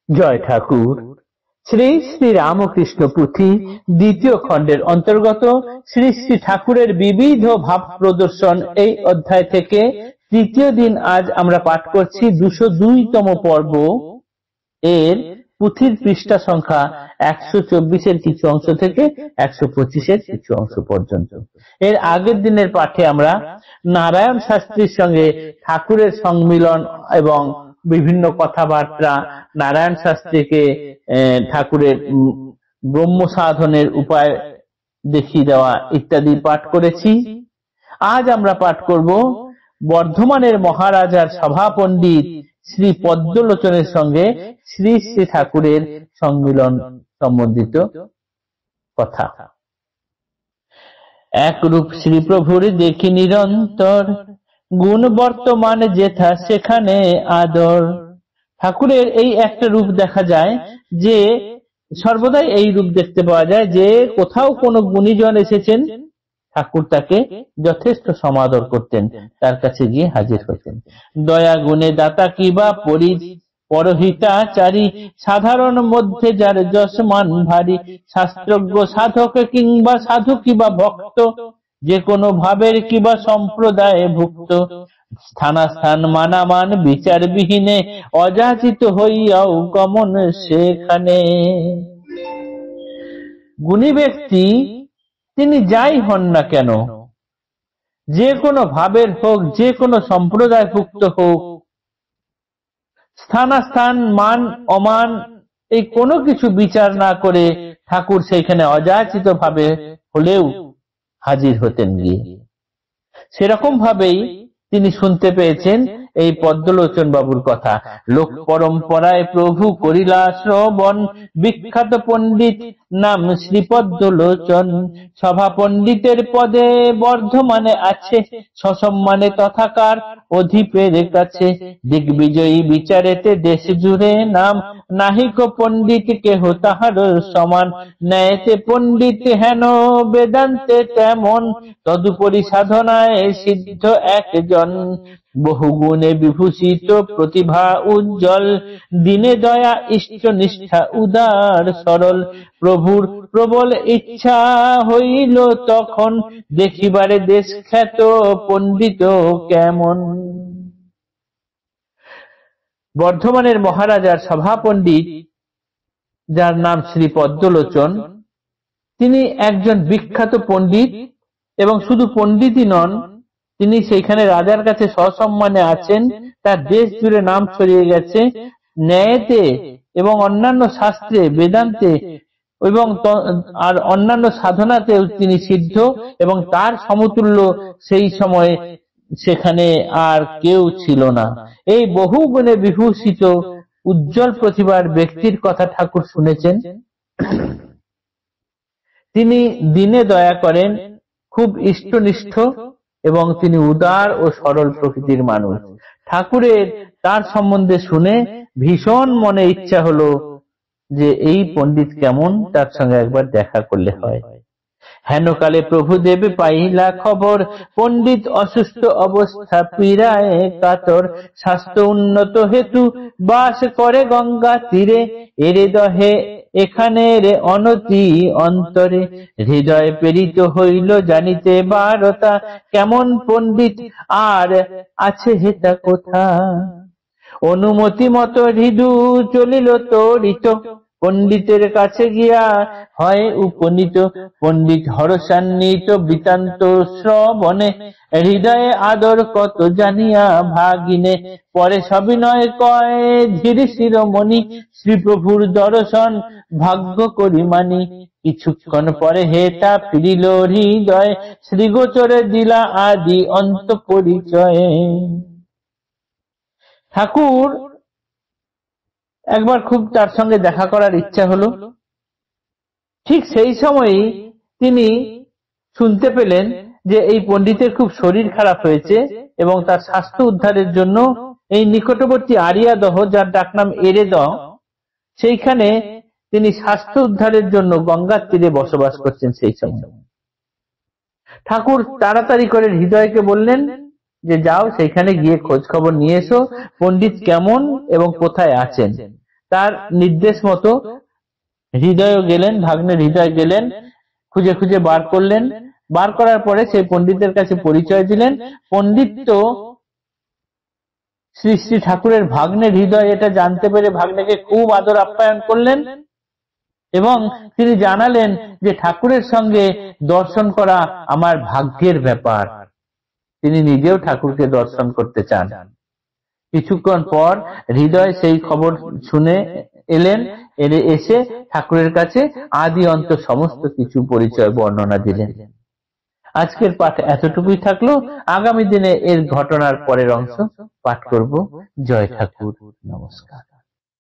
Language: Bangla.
জয় ঠাকুর। শ্রী শ্রী রামকৃষ্ণ পুঁথি দ্বিতীয় খণ্ডের অন্তর্গত শ্রী শ্রী ঠাকুরের বিবিধ ভাব প্রদর্শন এই অধ্যায় থেকে তৃতীয় দিন আজ আমরা পাঠ করছি 202তম পর্ব। এর পুঁথির পৃষ্ঠা সংখ্যা 124-এর কিছু অংশ থেকে 125-এর কিছু অংশ পর্যন্ত। এর আগের দিনের পাঠে আমরা নারায়ণ শাস্ত্রীর সঙ্গে ঠাকুরের সংমিলন এবং বিভিন্ন কথাবার্তা, নারায়ণ শাস্ত্রীকে ঠাকুরের ব্রহ্ম সাধনের উপায় দেখিয়ে দেওয়া ইত্যাদি পাঠ করেছি। আজ আমরা পাঠ করব বর্ধমানের মহারাজার সভা পণ্ডিত শ্রী পদ্মলোচনের সঙ্গে শ্রী শ্রী ঠাকুরের সংমিলন সম্বন্ধিত কথা। একরূপ শ্রী প্রভুর দেখি নিরন্তর, গুণ বর্তমান যেথা সেখানে আদর। ঠাকুরের এই একটা রূপ দেখা যায় যে সর্বদাই এই রূপ দেখতে পাওয়া যায় যে কোথাও কোনো গুণীজন এসেছেন, ঠাকুর তাকে যথেষ্ট সমাদর করতেন, তার কাছে গিয়ে হাজির হতেন। দয়া গুণে দাতা কিবা পরহিতাচারী, সাধারণ মধ্যে যার যশমান ভারী, শাস্ত্রজ্ঞ সাধক কিংবা সাধু কিবা ভক্ত, যে কোনো ভাবের কিবা সম্প্রদায়ে ভুক্ত, স্থানাস্থান মানামান বিচার বিহীনে, অযাচিত হইয়াও গমন সেখানে। গুণী ব্যক্তি তিনি যাই হন না কেন, যে কোনো ভাবের হোক, যে কোনো সম্প্রদায়ভুক্ত হোক, স্থানাস্থান মান অমান এই কোনো কিছু বিচার না করে ঠাকুর সেইখানে অযাচিত ভাবে হলেও হাজির হতেন গিয়ে। সেরকম ভাবেই তিনি শুনতে পেয়েছেন এই পদ্মলোচন বাবুর কথা। লোক পরম্পরায় প্রভু করিলা শ্রবণ, বিখ্যাত পণ্ডিত নাম শ্রী পদ্মলোচন। সভা পণ্ডিতের পদে বর্ধমানে আছে, সসম্মানে তথাকার অধিপের কাছে। দিগ্বিজয়ী বিচারেতে দেশ জুড়ে নাম, নাহিক পণ্ডিত কেহ তাহার সমান। ন্যায়তে পণ্ডিত হেন, বেদান্তে তেমন, তদুপরি সাধনায় সিদ্ধ একজন। বহুগুণে বিভূষিত প্রতিভা উজ্জ্বল, দিনে দয়া ইষ্ট নিষ্ঠা উদার সরল। প্রভুর প্রবল ইচ্ছা হইল তখন, দেখিবারে দেশ খ্যাত পণ্ডিত কেমন। বর্ধমানের মহারাজার সভা পণ্ডিত, যার নাম শ্রী পদ্মলোচন, তিনি একজন বিখ্যাত পণ্ডিত এবং শুধু পণ্ডিতই নন, তিনি সেইখানে রাজার কাছে সসম্মানে আছেন, তার দেশ জুড়ে নাম ছড়িয়ে গেছে। ন্যায়তে এবং অন্যান্য শাস্ত্রে, বেদান্তে এবং আর অন্যান্য সাধনাতেও তিনি সিদ্ধ, এবং তার সমতুল্য সেই সময়ে সেখানে আর কেউ ছিল না। এই বহু গুণে বিভূষিত উজ্জ্বল প্রতিভার ব্যক্তির কথা ঠাকুর শুনেছেন। তিনি দিনে দয়া করেন, খুব ইষ্টনিষ্ঠ এবং তিনি উদার ও সরল প্রকৃতির মানুষ। ঠাকুরের তার সম্বন্ধে শুনে ভীষণ মনে ইচ্ছা হলো যে এই পণ্ডিত কেমন, তার সঙ্গে একবার দেখা করলে হয়। হেনকালে প্রভুদেব পাইলা খবর, পণ্ডিত অসুস্থ অবস্থা পীড়ায় কাতর। স্বাস্থ্য উন্নত হেতু বাস করে গঙ্গা তীরে, এরে দহে এখানে রে অনতি অন্তরে। হৃদয় প্রেরিত হইল জানিতে বারতা, কেমন পণ্ডিত আর আছে হেতা কোথা। অনুমতি মত হৃদু চলিল তরিত, পণ্ডিতের কাছে গিয়া হয় উপনীত। পণ্ডিত হরসান্বিত বৃত্তান্ত শ্রবণে, হৃদয়ে আদর কত জানিয়া ভাগিনে। পরে সবিনয় কয় ধীর শিরোমণি, শ্রীপ্রভুর দর্শন ভাগ্য করি মানি। কিছুক্ষণ পরে হেতা ফিরিল হৃদয়, শ্রীগোচরে দিলা আদি অন্ত পরিচয়ে। ঠাকুর একবার খুব তার সঙ্গে দেখা করার ইচ্ছা হলো। ঠিক সেই সময়ই তিনি শুনতে পেলেন যে এই পণ্ডিতের খুব শরীর খারাপ হয়েছে এবং তার স্বাস্থ্য উদ্ধারের জন্য এই নিকটবর্তী আরিয়াদহ, যার ডাকনাম এরেদহ, সেইখানে তিনি স্বাস্থ্য উদ্ধারের জন্য গঙ্গার তীরে বসবাস করছেন। সেই সময় ঠাকুর তাড়াতাড়ি করে হৃদয়কে বললেন যে যাও সেইখানে গিয়ে খোঁজ খবর নিয়ে এসো, পণ্ডিত কেমন এবং কোথায় আছেন। তার নির্দেশ মতো হৃদয় গেলেন, ভাগ্নের হৃদয় গেলেন, খুঁজে খুঁজে বার করলেন। বার করার পরে সেই পণ্ডিতের কাছে পরিচয় দিলেন। পণ্ডিত তো শ্রী শ্রী ঠাকুরের ভাগ্নের হৃদয় এটা জানতে পেরে ভাগ্নেকে খুব আদর আপ্যায়ন করলেন এবং তিনি জানালেন যে ঠাকুরের সঙ্গে দর্শন করা আমার ভাগ্যের ব্যাপার। তিনি নিজেও ঠাকুরকে দর্শন করতে চান। কিছুক্ষণ পর হৃদয় সেই খবর শুনে এলেন, এসে ঠাকুরের কাছে আদি অন্ত সমস্ত কিছু পরিচয় বর্ণনা দিলেন। আজকের পাঠ এতটুকুই থাকলো। আগামী দিনে এর ঘটনার পরের অংশ পাঠ করব। জয় ঠাকুর, নমস্কার।